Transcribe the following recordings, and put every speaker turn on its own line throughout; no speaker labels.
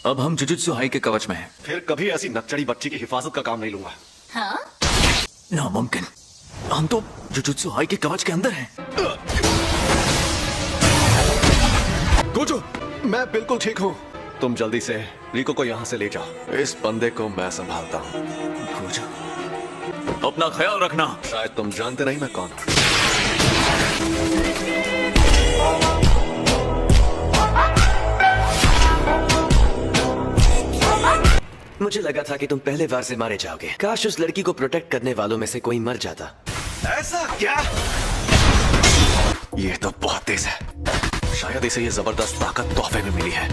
अब हम jujutsu high के कवच में हैं।
फिर कभी ऐसी नकचड़ी बच्ची की हिफाजत का काम नहीं लूंगा।
हाँ?
नामुमकिन, हम तो जुजुत्सु हाई के कवच के अंदर हैं।
गोजो, मैं बिल्कुल ठीक हूँ। तुम जल्दी से रिको को यहाँ से ले जाओ। इस बंदे को मैं संभालता हूँ।
गोजो, अपना ख्याल रखना।
शायद तुम जानते नहीं मैं कौन हूँ।
मुझे लगा था कि तुम पहले वार से मारे जाओगे। काश उस लड़की को प्रोटेक्ट करने वालों में से कोई मर जाता।
ऐसा क्या? ये तो बहुत तेज है। शायद इसे ये जबरदस्त ताकत तोहफे में मिली है।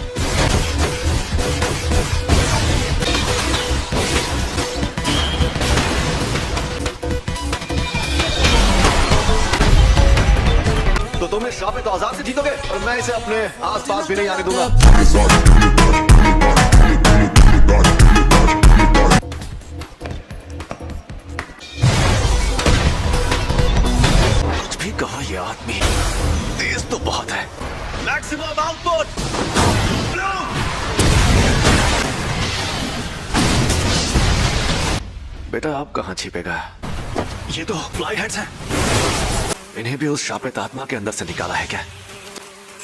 तो तुम इस शापित औजार से जीतोगे और मैं इसे अपने आसपास भी नहीं आने दूंगा। कुछ भी कहा ये आदमी, तेज तो बहुत है। Maximum output. बेटा आप कहाँ छिपेगा? ये तो फ्लाई हेड्स हैं। इन्हें भी उस शापित आत्मा के अंदर से निकाला है क्या?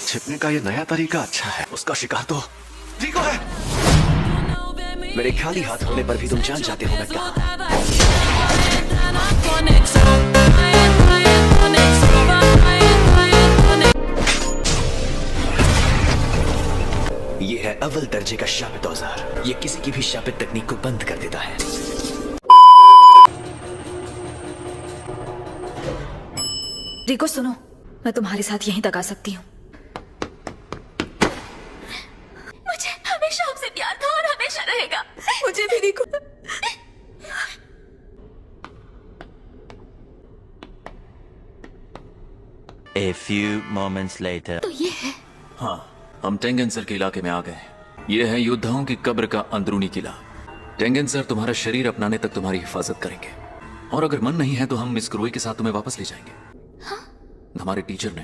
छिपने का ये नया तरीका अच्छा है। उसका शिकार तो रिको है।
मेरे खाली हाथ होने पर भी तुम जान जाते हो मैं कहाँ। ये है अव्वल दर्जे का शापित औजार। ये किसी की भी शापित तकनीक को बंद कर देता है।
रिको सुनो, मैं तुम्हारे साथ यहीं तक आ सकती हूँ। मुझे हमेशा आपसे प्यार था और हमेशा रहेगा। मुझे भी रिको।
A few moments later.
तो ये है।
हाँ, हम टेंगेंसर के इलाके में आ गए। ये है योद्धाओं की कब्र का अंदरूनी किला। टेंगेंसर तुम्हारा शरीर अपनाने तक तुम्हारी हिफाजत करेंगे, और अगर मन नहीं है तो हम मिस क्रोई के साथ तुम्हें वापस ले जाएंगे। हमारे टीचर ने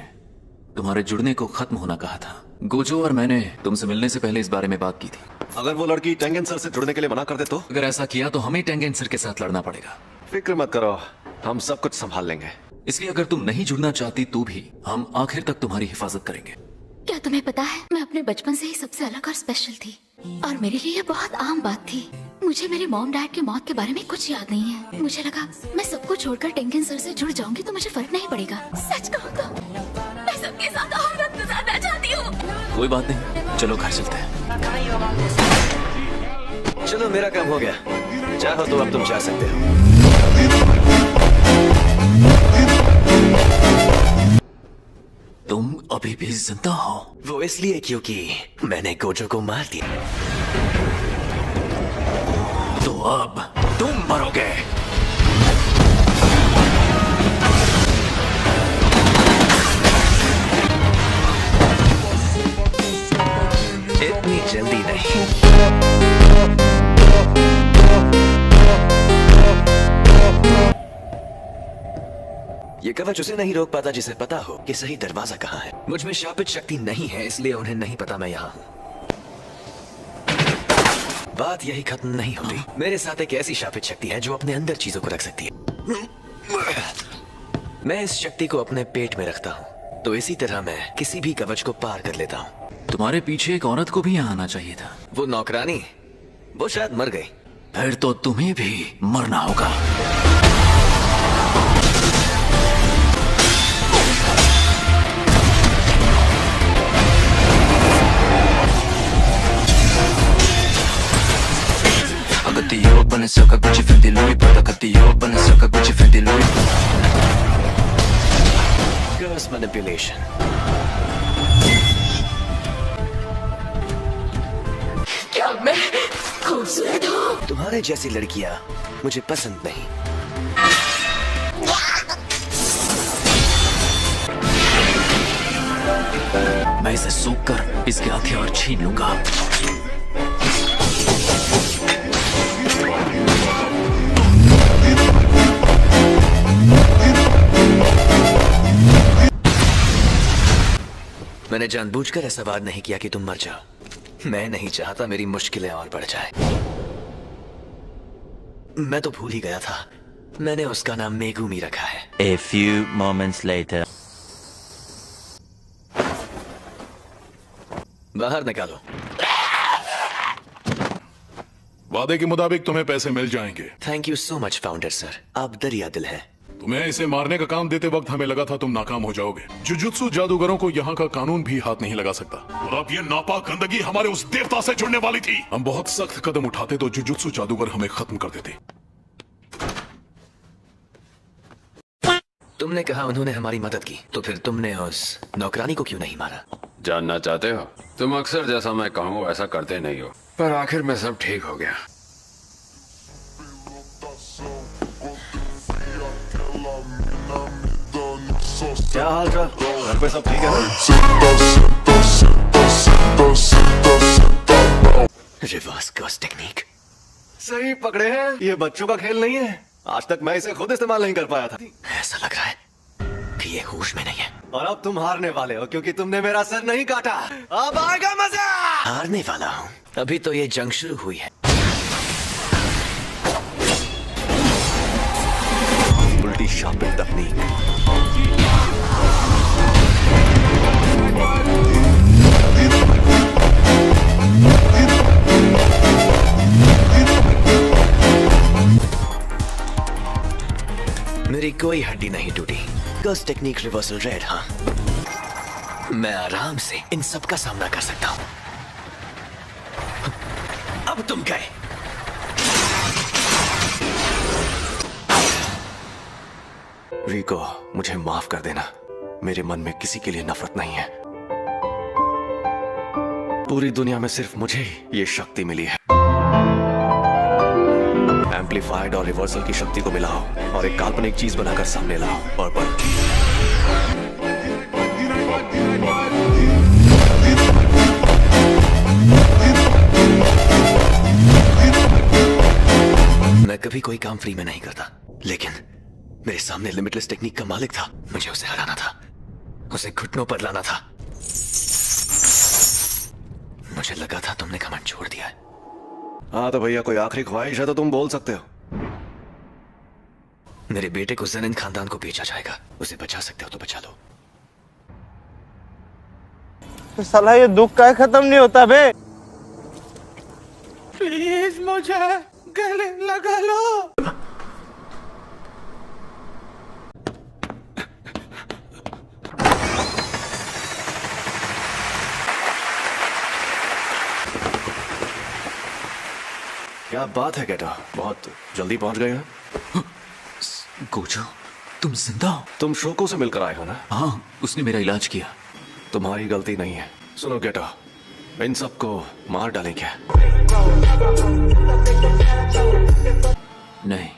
तुम्हारे जुड़ने को खत्म होना कहा था। गोजो और मैंने तुमसे मिलने से पहले इस बारे में बात की थी।
अगर वो लड़की टेंगेंसर से जुड़ने के लिए मना कर दे तो?
अगर ऐसा किया तो हमें टेंगेंसर के साथ लड़ना पड़ेगा।
फिक्र मत करो, हम सब कुछ संभाल लेंगे।
इसलिए अगर तुम नहीं जुड़ना चाहती तो भी हम आखिर तक तुम्हारी हिफाजत करेंगे।
क्या तुम्हें पता है, मैं अपने बचपन से ही सबसे अलग और स्पेशल थी, और मेरे लिए ये बहुत आम बात थी। मुझे मेरे मॉम डैड की मौत के बारे में कुछ याद नहीं है। मुझे लगा मैं सबको छोड़कर टेंगेंसर से जुड़ जाऊंगी तो मुझे फर्क नहीं पड़ेगा। सच कहूँ तो मैं सबके साथ और वक्त गुजारना चाहती हूँ।
कोई बात नहीं, चलो घर चलते हैं।
चलो मेरा काम हो गया, चाहो तो अब तुम जा सकते हो।
तुम अभी भी जिंदा हो?
वो इसलिए क्योंकि मैंने गोजो को मार दिया।
तो अब तुम मरोगे।
इतनी जल्दी नहीं। ये कवच उसे नहीं रोक पाता जिसे पता हो कि सही दरवाजा कहाँ है। मुझ में शापित शक्ति नहीं है, इसलिए उन्हें नहीं पता मैं यहाँ हूँ। बात यही खत्म नहीं होती। मेरे साथ एक ऐसी शापित शक्ति है जो अपने अंदर चीजों को रख सकती है। मैं इस शक्ति को अपने पेट में रखता हूँ, तो इसी तरह मैं किसी भी कवच को पार कर लेता हूँ।
तुम्हारे पीछे एक औरत को भी यहाँ आना चाहिए था।
वो नौकरानी, वो शायद मर गई।
फिर तो तुम्हें भी मरना होगा।
Balenciaga, Gucci, Fendi, Louis Prada, Cartier, Balenciaga, Gucci, Fendi, Louis.
Curse manipulation.
क्या मैं खूबसूरत हूँ?
तुम्हारे जैसी लड़कियाँ मुझे पसंद नहीं।
मैं इसे सूख कर इसके हथियार छीन लूंगा।
मैंने जानबूझकर ऐसा वार नहीं किया कि तुम मर जाओ। मैं नहीं चाहता मेरी मुश्किलें और बढ़ जाए। मैं तो भूल ही गया था, मैंने उसका नाम मेगुमी रखा है।
A few moments later.
बाहर निकालो।
वादे के मुताबिक तुम्हें पैसे मिल जाएंगे।
Thank you so much founder sir, आप दरिया दिल हैं।
तुम्हें इसे मारने का काम देते वक्त हमें लगा था तुम नाकाम हो जाओगे। जुजुत्सु जादूगरों को यहाँ का कानून भी हाथ नहीं लगा सकता, और अब ये नापाक गंदगी हमारे उस देवता से जुड़ने वाली थी। हम बहुत सख्त कदम उठाते तो जुजुत्सु जादूगर हमें खत्म कर देते।
तुमने कहा उन्होंने हमारी मदद की, तो फिर तुमने उस नौकरानी को क्यों नहीं मारा?
जानना चाहते हो? तुम अक्सर जैसा मैं कहूँ वैसा करते नहीं हो, पर आखिर में सब ठीक हो गया।
क्या हाल चाल? घर पे सब ठीक है ना?
Reverse curse technique.
सही पकड़े हैं, ये बच्चों का खेल नहीं है। आज तक मैं इसे खुद इस्तेमाल नहीं कर पाया था।
ऐसा लग रहा है कि ये होश में नहीं है।
और अब तुम हारने वाले हो क्योंकि तुमने मेरा सर नहीं काटा। अब आएगा मजा।
हारने वाला हूँ? अभी तो ये जंग शुरू हुई है।
उल्टी शापित तकनीक।
मेरी कोई हड्डी नहीं टूटी। Curse technique reversal red. हाँ, मैं आराम से इन सब का सामना कर सकता हूँ। अब तुम गए।
रिको, मुझे माफ कर देना। मेरे मन में किसी के लिए नफरत नहीं है। पूरी दुनिया में सिर्फ मुझे ही ये शक्ति मिली है। एम्पलीफाइड और रिवर्सल की शक्ति को मिलाओ और एक काल्पनिक चीज बनाकर सामने लाओ। पर्पल।
मैं कभी कोई काम फ्री में नहीं करता, लेकिन मेरे सामने लिमिटलेस टेक्निक का मालिक था। मुझे उसे हराना था, उसे घुटनों पर लाना था। मुझे लगा था तुमने घमंड छोड़ दिया है।
हाँ तो भैया, कोई आखिरी ख्वाहिश है तो तुम बोल सकते हो।
मेरे बेटे को ज़ेनिन खानदान को बेचा जाएगा। उसे बचा सकते हो तो बचा लो।
तो साला ये दुख का खत्म नहीं होता बे। प्लीज मुझे गले लगा लो।
क्या बात है गेटो, बहुत जल्दी पहुंच गए हैं।
गोजो, तुम जिंदा हो?
तुम शोको से मिलकर आए हो ना?
हाँ, उसने मेरा इलाज किया।
तुम्हारी गलती नहीं है। सुनो गेटो, इन सबको मार डालें क्या?
नहीं,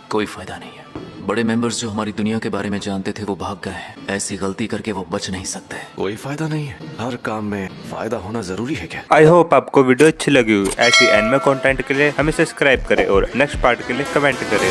कोई फायदा नहीं है। बड़े मेंबर्स जो हमारी दुनिया के बारे में जानते थे वो भाग गए हैं। ऐसी गलती करके वो बच नहीं सकते।
कोई फायदा नहीं है। हर काम में फायदा होना जरूरी है क्या?
आई होप आपको वीडियो अच्छी लगी हुई। ऐसी एनिमे कंटेंट के लिए हमें सब्सक्राइब करें और नेक्स्ट पार्ट के लिए कमेंट करें।